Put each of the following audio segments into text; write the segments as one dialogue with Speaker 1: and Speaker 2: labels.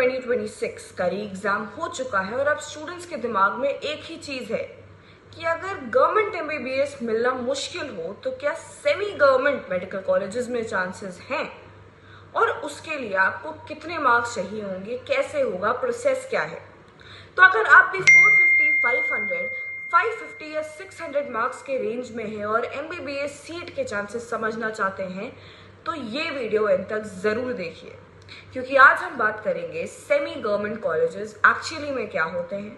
Speaker 1: 2026 का री एग्जाम हो चुका है और अब स्टूडेंट्स के दिमाग में एक ही चीज है कि अगर गवर्नमेंट एमबीबीएस मिलना मुश्किल हो तो क्या सेमी गवर्नमेंट मेडिकल कॉलेजेस में चांसेस हैं, और उसके लिए आपको कितने मार्क्स चाहिए होंगे, कैसे होगा, प्रोसेस क्या है। तो अगर आप भी 450, 500, 550 या 600 मार्क्स के रेंज में है और एमबीबीएस सीट के चांसेस समझना चाहते हैं तो ये वीडियो एंड तक जरूर देखिए, क्योंकि आज हम बात करेंगे सेमी गवर्नमेंट कॉलेजेस एक्चुअली में क्या होते हैं,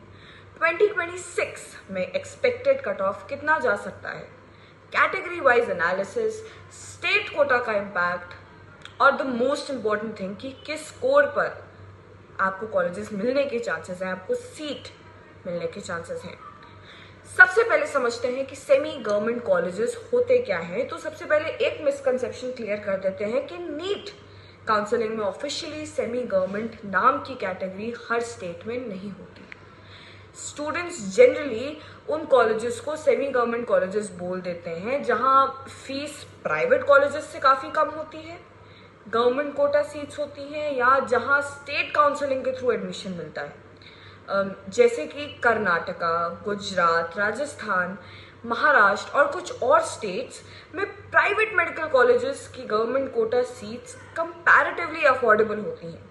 Speaker 1: 2026 में एक्सपेक्टेड कट ऑफ कितना जा सकता है, category wise analysis, state quota का इम्पैक्ट और द मोस्ट इंपॉर्टेंट थिंग कि किस स्कोर पर आपको कॉलेजेस मिलने के चांसेस हैं, आपको सीट मिलने के चांसेस हैं। सबसे पहले समझते हैं कि सेमी गवर्नमेंट कॉलेजेस होते क्या हैं। तो सबसे पहले एक मिसकंसेप्शन क्लियर कर देते हैं कि नीट काउंसलिंग में ऑफिशियली सेमी गवर्नमेंट नाम की कैटेगरी हर स्टेट में नहीं होती। स्टूडेंट्स जनरली उन कॉलेजेस को सेमी गवर्नमेंट कॉलेजेस बोल देते हैं जहां फीस प्राइवेट कॉलेजेस से काफी कम होती है, गवर्नमेंट कोटा सीट्स होती हैं, या जहां स्टेट काउंसलिंग के थ्रू एडमिशन मिलता है, जैसे कि कर्नाटका, गुजरात, राजस्थान, महाराष्ट्र और कुछ और स्टेट्स में प्राइवेट मेडिकल कॉलेजेस की government Kota seats comparatively affordable होती हैं।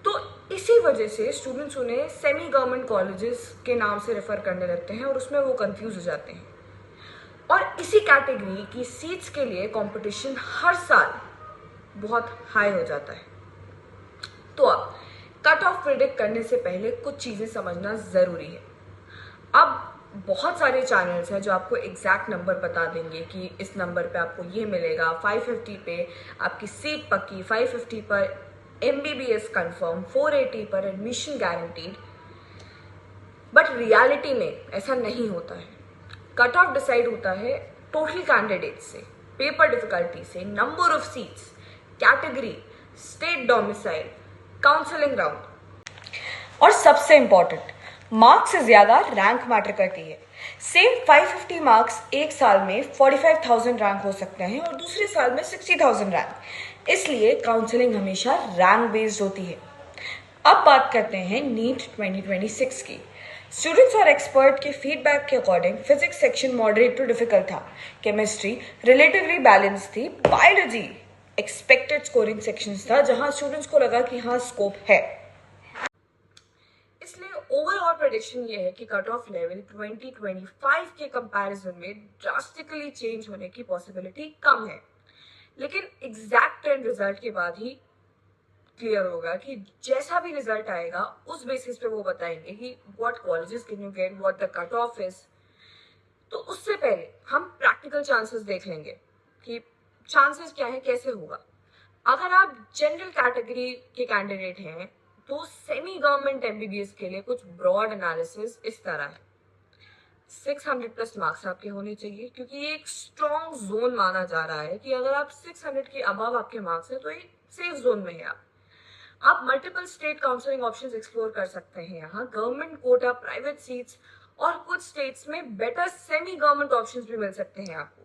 Speaker 1: तो इसी वजह से स्टूडेंट्स उन्हें सेमी गवर्नमेंट कॉलेजेस के नाम से रेफर करने लगते हैं और उसमें वो कंफ्यूज हो जाते हैं। और इसी कैटेगरी की सीट्स के लिए कंपटीशन हर साल बहुत हाई हो जाता है। तो अब कट ऑफ प्रिडिक्ट करने से पहले कुछ चीजें समझना जरूरी है। अब बहुत सारे चैनल्स हैं जो आपको एग्जैक्ट नंबर बता देंगे कि इस नंबर पे आपको ये मिलेगा, 550 पे आपकी सीट पक्की, 550 पर एमबीबीएस कंफर्म, 480 पर एडमिशन गारंटीड। बट रियलिटी में ऐसा नहीं होता है। कट ऑफ डिसाइड होता है टोटल कैंडिडेट से, पेपर डिफिकल्टी से, number of seats, category, state domicile, counselling round और सबसे इंपॉर्टेंट, मार्क्स से ज्यादा रैंक मैटर करती है। सेम 550 मार्क्स एक साल में 45,000 रैंक हो सकते हैं और दूसरे साल में 60,000 रैंक। इसलिए काउंसलिंग हमेशा रैंक बेस्ड होती है। अब बात करते हैं नीट 2026 की। स्टूडेंट्स और एक्सपर्ट के फीडबैक के according physics section moderate to difficult था, केमिस्ट्री रिलेटिवली बैलेंस थी, बायोलॉजी एक्सपेक्टेड स्कोरिंग सेक्शंस था जहां स्टूडेंट्स को लगा कि हाँ स्कोप है। इसलिए ओवरऑल प्रेडिक्शन ये है कि कट ऑफ लेवल 2025 के कंपैरिजन में ड्रास्टिकली चेंज होने की पॉसिबिलिटी कम है, लेकिन एग्जैक्ट ट्रेंड रिजल्ट के बाद ही क्लियर होगा कि जैसा भी रिजल्ट आएगा उस बेसिस पे वो बताएंगे कि what colleges can you get, what the cut off is. तो उससे पहले हम प्रैक्टिकल चांसेस देख लेंगे कि चांसेस क्या है, कैसे होगा। अगर आप जनरल कैटेगरी के कैंडिडेट हैं तो सेमी गवर्नमेंट एमबीबीएस के लिए कुछ ब्रॉड एनालिसिस इस तरह है। 600 प्लस मार्क्स आपके होने चाहिए, क्योंकि ये एक स्ट्रॉन्ग जोन माना जा रहा है कि अगर आप 600 के अबव आपके मार्क्स है तो एक सेफ जोन में है। आप multiple state counselling options explore कर सकते हैं। यहाँ गवर्नमेंट कोटा, प्राइवेट सीट्स और कुछ स्टेट्स में बेटर सेमी गवर्नमेंट ऑप्शंस भी मिल सकते हैं आपको।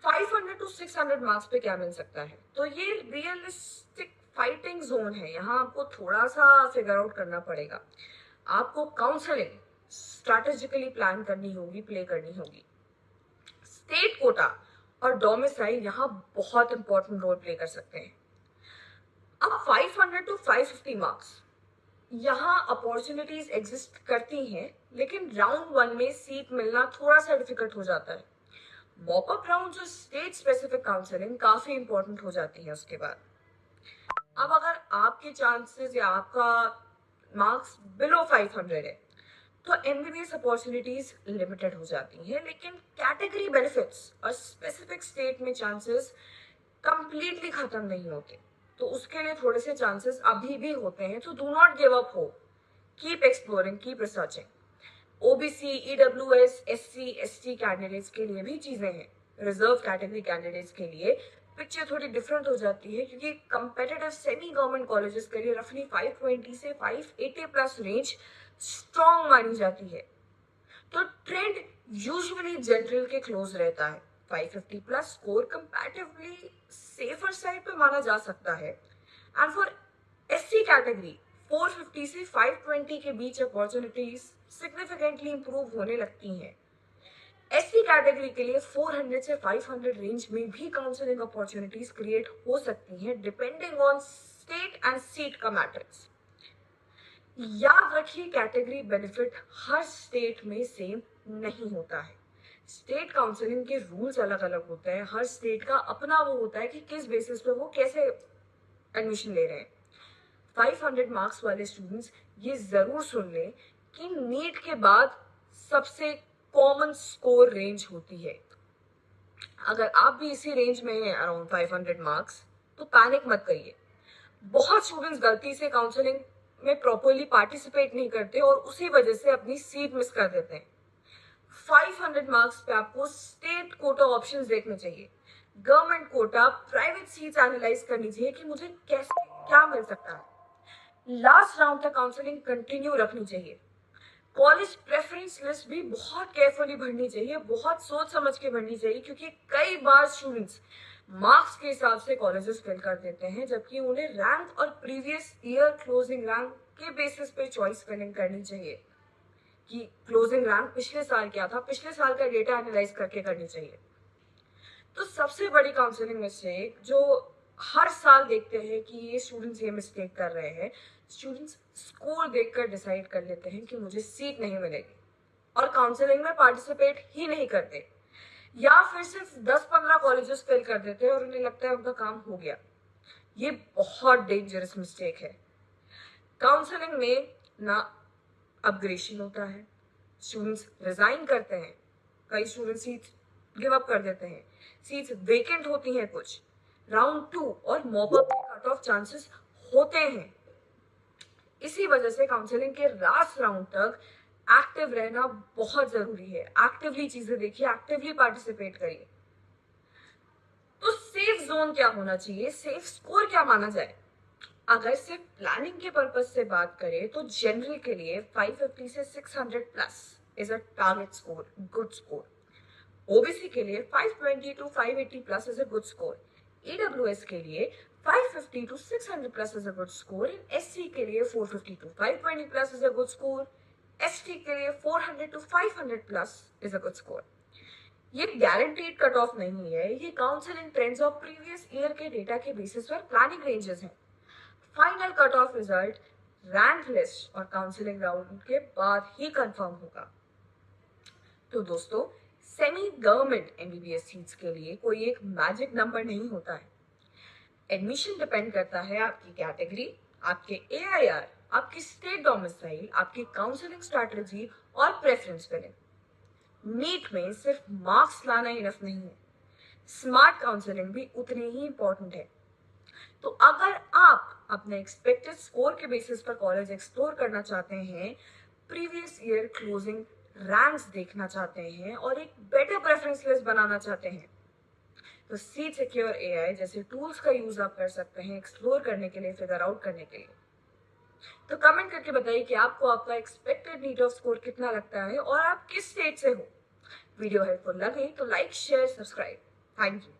Speaker 1: 500 टू 600 मार्क्स पे क्या मिल सकता है, तो ये रियलिस्टिक फाइटिंग जोन है। यहाँ आपको थोड़ा सा फिगर आउट करना पड़ेगा। आपको काउंसलिंग स्ट्रैटेजिकली प्लान करनी होगी, प्ले करनी होगी। स्टेट कोटा और डोमिसाइल यहाँ बहुत इंपॉर्टेंट रोल प्ले कर सकते हैं। अब 500 टू 550 मार्क्स, यहाँ अपॉर्चुनिटीज एग्जिस्ट करती हैं, लेकिन राउंड 1 में सीट मिलना थोड़ा सा डिफिकल्ट हो जाता है। मॉपअप राउंड और स्टेट स्पेसिफिक काउंसलिंग काफी इंपॉर्टेंट हो जाती है उसके बाद। अब अगर आपके चांसेस या आपका मार्क्स बिलो 500 है तो एमबीबीएस अपॉर्चुनिटीज लिमिटेड हो जाती हैं, लेकिन कैटेगरी बेनिफिट्स और स्पेसिफिक स्टेट में चांसेस कंप्लीटली खत्म नहीं होते। तो उसके लिए थोड़े से चांसेस अभी भी होते हैं। तो do not give up hope, keep exploring, keep researching. OBC, EWS, SC, ST candidates के लिए भी चीजें हैं। रिजर्व कैटेगरी कैंडिडेट्स के लिए पिक्चर थोड़ी डिफरेंट हो जाती है, क्योंकि कंपेटिटिव सेमी गवर्नमेंट कॉलेजेस के लिए रफली 520 से 580 प्लस रेंज स्ट्रॉन्ग मानी जाती है। तो ट्रेंड यूजुअली जनरल के क्लोज रहता है। 550 plus score comparatively safer side पे माना जा सकता है। एंड फॉर एससी कैटेगरी 450 से 520 के बीच अपॉर्चुनिटीज सिग्निफिकेंटली इंप्रूव होने लगती हैं। एससी कैटेगरी के लिए 400 से 500 रेंज में भी काउंसलिंग अपॉर्चुनिटीज क्रिएट हो सकती हैं depending on state and seat का मैट्रिक्स। याद रखिए कैटेगरी बेनिफिट हर स्टेट में सेम नहीं होता है। स्टेट काउंसलिंग के रूल्स अलग अलग होते हैं, हर स्टेट का अपना वो होता है कि किस बेसिस पे वो कैसे एडमिशन ले रहे हैं। 500 मार्क्स वाले स्टूडेंट्स ये जरूर सुन लें कि नीट के बाद सबसे कॉमन स्कोर रेंज होती है। अगर आप भी इसी रेंज में हैं अराउंड 500 मार्क्स तो पैनिक मत करिए। बहुत स्टूडेंट्स गलती से काउंसलिंग में प्रॉपरली पार्टिसिपेट नहीं करते और उसी वजह से अपनी सीट मिस कर देते हैं। 500 मार्क्स पे आपको स्टेट कोटा ऑप्शंस देखने चाहिए, government quota, private seats analyse करनी चाहिए कि मुझे कैसे क्या मिल सकता है। लास्ट राउंड तक काउंसलिंग कंटिन्यू रखनी चाहिए। कॉलेज प्रेफरेंस लिस्ट भी बहुत केयरफुली भरनी चाहिए, बहुत सोच समझ के भरनी चाहिए, क्योंकि कई बार स्टूडेंट्स मार्क्स के हिसाब से कॉलेजेस फिल कर देते हैं, जबकि उन्हें रैंक और प्रीवियस ईयर क्लोजिंग रैंक के बेसिस पे चॉइस फिलिंग करनी चाहिए कि क्लोजिंग रैंक पिछले साल क्या था, पिछले साल का डेटा एनालाइज करके करनी चाहिए। तो सबसे बड़ी काउंसलिंग मिस्टेक जो हर साल देखते हैं कि ये स्टूडेंट्स ये मिस्टेक कर रहे हैं, स्टूडेंट्स स्कोर देखकर डिसाइड कर लेते हैं कि मुझे सीट नहीं मिलेगी और काउंसलिंग में पार्टिसिपेट ही नहीं करते, या फिर सिर्फ 10-15 कॉलेजेस फिल कर देते हैं और उन्हें लगता है उनका काम हो गया। ये बहुत डेंजरस मिस्टेक है। काउंसलिंग में ना अपग्रेडेशन होता है, स्टूडेंट्स रिजाइन करते हैं, कई स्टूडेंट सीट्स गिव अप कर देते हैं, सीट्स वेकेंट होती हैं, कुछ राउंड 2 और मॉप अप के कट ऑफ चांसेस होते हैं। इसी वजह से काउंसलिंग के लास्ट राउंड तक एक्टिव रहना बहुत जरूरी है। एक्टिवली चीजें देखिए, एक्टिवली पार्टिसिपेट करिए। तो सेफ जोन क्या होना चाहिए, सेफ स्कोर क्या माना जाए? अगर सिर्फ प्लानिंग के पर्पज से बात करें तो जनरल के लिए 550 से 600 plus is a target score, good score. OBC के लिए 520 to 580 plus is a good score. EWS के लिए 550 to 600 plus is a good score. SC के लिए 450 to 520 plus is a good score. ST के लिए 400 to 500 plus is a good score. ये guaranteed cut off नहीं है, ये काउंसलिंग ट्रेंड्स और प्रीवियस ईयर के डेटा के बेसिस पर प्लानिंग रेंजेस हैं। Final cut off result rank list और काउंसलिंग राउंड के बाद ही कंफर्म होगा। तो दोस्तों, सेमी गवर्नमेंट एमबीबीएस सीट्स के लिए कोई एक मैजिक नंबर नहीं होता है। एडमिशन डिपेंड करता है आपकी कैटेगरी, आपके AIR, आपकी स्टेट डोमिसाइल, आपकी काउंसलिंग स्ट्रैटेजी और प्रेफरेंस फिलिंग। नीट में सिर्फ मार्क्स लाना इनफ नहीं है, स्मार्ट काउंसलिंग भी उतनी ही इंपॉर्टेंट है। तो अगर आप अपने एक्सपेक्टेड स्कोर के बेसिस पर कॉलेज एक्सप्लोर करना चाहते हैं, प्रीवियस ईयर क्लोजिंग रैंक्स देखना चाहते हैं और एक बेटर प्रेफरेंस लिस्ट बनाना चाहते हैं, तो सीट सिक्योर AI जैसे टूल्स का यूज आप कर सकते हैं एक्सप्लोर करने के लिए, फिगर आउट करने के लिए। तो कमेंट करके बताइए कि आपको आपका एक्सपेक्टेड नीट ऑफ स्कोर कितना लगता है और आप किस स्टेट से हो। वीडियो हेल्पफुल लगे तो like, share, subscribe. Thank you.